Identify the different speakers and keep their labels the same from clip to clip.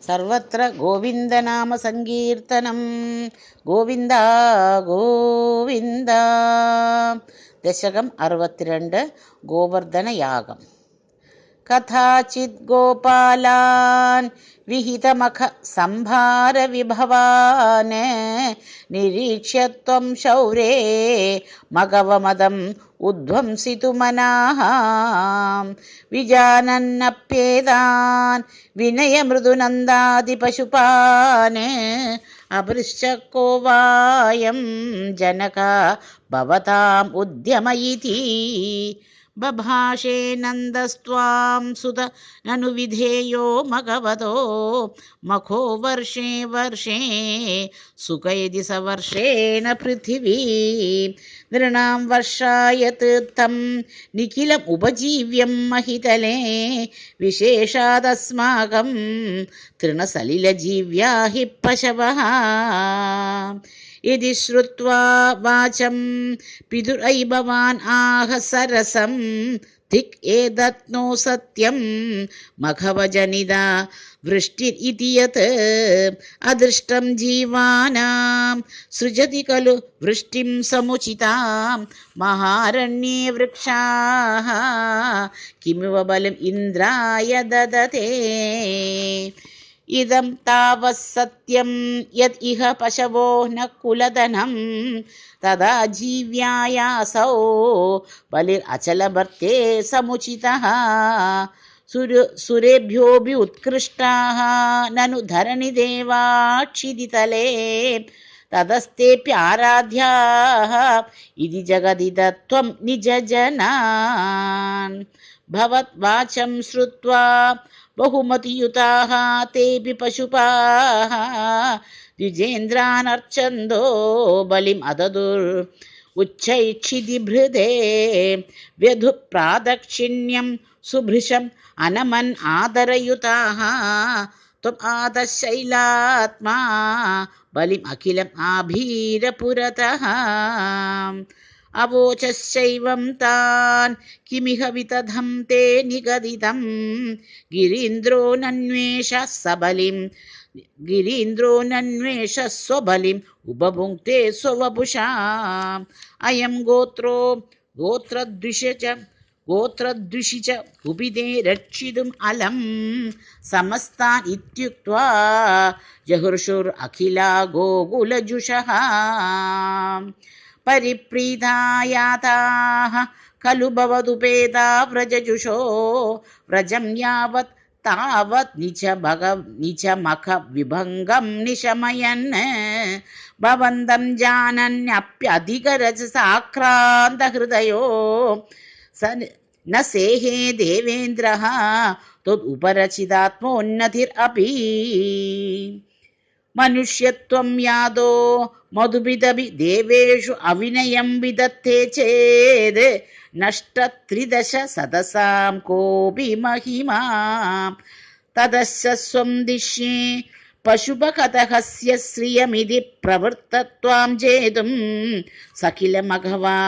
Speaker 1: സർവത്ര ഗോവിന്ദനാമ സങ്കീർത്തനം. ഗോവിന്ദ ഗോവിന്ദ. ദശകം 62. ഗോവർദ്ധനയാഗം. കഥാചിത് ഗോപാലാൻ വിഹിതമഖ സംഭാര വിഭവാൻ നിരീക്ഷ്യ ത്വം ശൗരേ മഗവമദം ഉദ്ധ്വംസിതുമനാഃ വിജാനന്നപ്യേതാൻ വിനയമൃദുനന്ദാദി പശുപാൻ അപൃശ്ച കോ വായം ജനക ഭവതാം ഉദ്യമയിതി ബഭാഷേ നന്ദസ്ത്വാം സുത നനു വിധേയോ മഗവതോ മഖോ വർഷേ വർഷേ സുഖയതി സവർഷേണ പൃഥിവീ നൃണാം വർഷായ തീർത്ഥം നിഖിലം ഉപജീവ്യം മഹിതലേ വിശേഷാദസ്മാകം തൃണസലിലജീവ്യാ ഹി പശവഃ ഇതി ശ്രുത്വാ വാചം പിതുരൈഭവാൻ ആഹ സരസം ധിക് ഏതത് നോ സത്യം മഘവജനിത വൃഷ്ടിരിതി യത് അദൃഷ്ടം ജീവാനാം സൃജതി ഖലു വൃഷ്ടിം സമുചിതാം മഹാരണ്യേ വൃക്ഷാഃ കിമിവ ബലം ഇന്ദ്രായ ദദതേ ഇദം താവത് സത്യം യത് ഇഹ പശവോ ന കുലധനം തദാ ജീവ്യായാസൗ ബലിർ അചലഭർത്തേ സമുചിതഃ സുരേഭ്യോऽപി ഉത്കൃഷ്ടാഃ നനു ധരണിദേവാക്ഷിതിതലേ തതസ്തേപ്യാരാധ്യാഃ ഇതി ജഗദിദ ത്വം നിജജനാൻ ഭവദ്വാചം ശ്രുത്വാ ബഹുമതിയുതാഃ തേപി പശുപാഃ ദ്വിജേന്ദ്രാനർച്ചന്തോ ബലിം അദദുർ ഉച്ഛൈക്ഷിതിഭൃതേ വ്യധു പ്രാദക്ഷിണ്യം സുഭൃശം അനമൻ ആദരയുതാഃ ത്വം ആദശൈലാത്മാ ബലിം അഖിലം ആഭീരപുരതഃ അവോചൈവം താൻ കിമിഹ വിതഥം തേ നിഗദിതം ഗിരീന്ദ്രോ നന്വേഷ സ്വബലിം ഉപഭുങ്ക്തേ സ്വവപുഷാ അയം ഗോത്രദ്വിഷി ച കുപിതേ രക്ഷിതും അലം സമസ്താൻ ഇത്യുക്ത്വാ ജഹുർഷുർ അഖിലാ ഗോകുലജുഷഃ പരിപ്രീതായാതാഃ ഖലു ഭവതുപേതാ വ്രജജുഷോ വ്രജം യാവത് താവത് നിജമഖ വിഭംഗം നിശമയൻ ഭവന്തം ജാനന്യപ്യധികരജസാക്രാന്ത ഹൃദയോ ന സേഹേ ദേവേന്ദ്രഃ ത്വദുപരചിതാത്മോന്നതിരപി മനുഷ്യത്വം യാദോ മധുപിതഭി ദേവേഷു അവിനയം വിദത്തേ ചേത് നഷ്ടത്രിദശ സദസാം കോപി മഹിമാ തദസ്യ സ്വം ദിശ്യേ പശുപകതഹസ്യ ശ്രിയമിതി പ്രവൃത്തത്വാം ജേതും സഖിലമഘവാ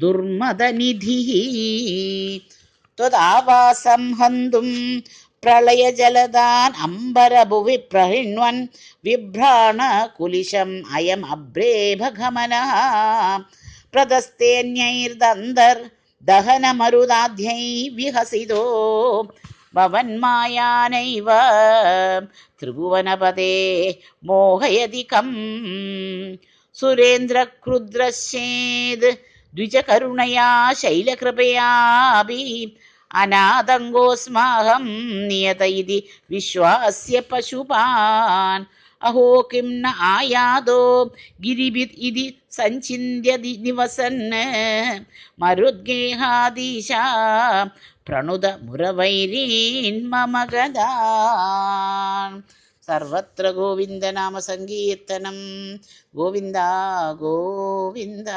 Speaker 1: ദുർമദനിധിഃ ത്വദാവാസം ഹന്തും പ്രളയജലദാൻ അംബരഭുവി പ്രഹിണ്വൻ വിഭ്രാണ കുലിശം അയം അബ്രേഭഗമനഃ പ്രദസ്തേന്യൈർദന്തർ ദഹനമരുദാധ്യൈ വിഹസിതോ ഭവന്മായാനൈവ ത്രിഭുവനപദേ മോഹയതി കം സുരേന്ദ്രക്രുദ്രശ്ചേത് ദ്വിജകരുണയാ ശൈലകൃപയാപി അനാദംഗോസ്മാഹം നിയത ഇതി വിശ്വാസ്യ പശുപാൻ അഹോ കിം ന ആയാദോ ഗിരിഭിത് ഇതി സഞ്ചിന്യതി നിവസൻ മരുദ്ഗേഹാദീശ പ്രണുത മുരവൈരീൻ മമ ഗദാൻ. സർവത്ര ഗോവിന്ദനാമ സങ്കീർത്തനം. ഗോവിന്ദ ഗോവിന്ദ.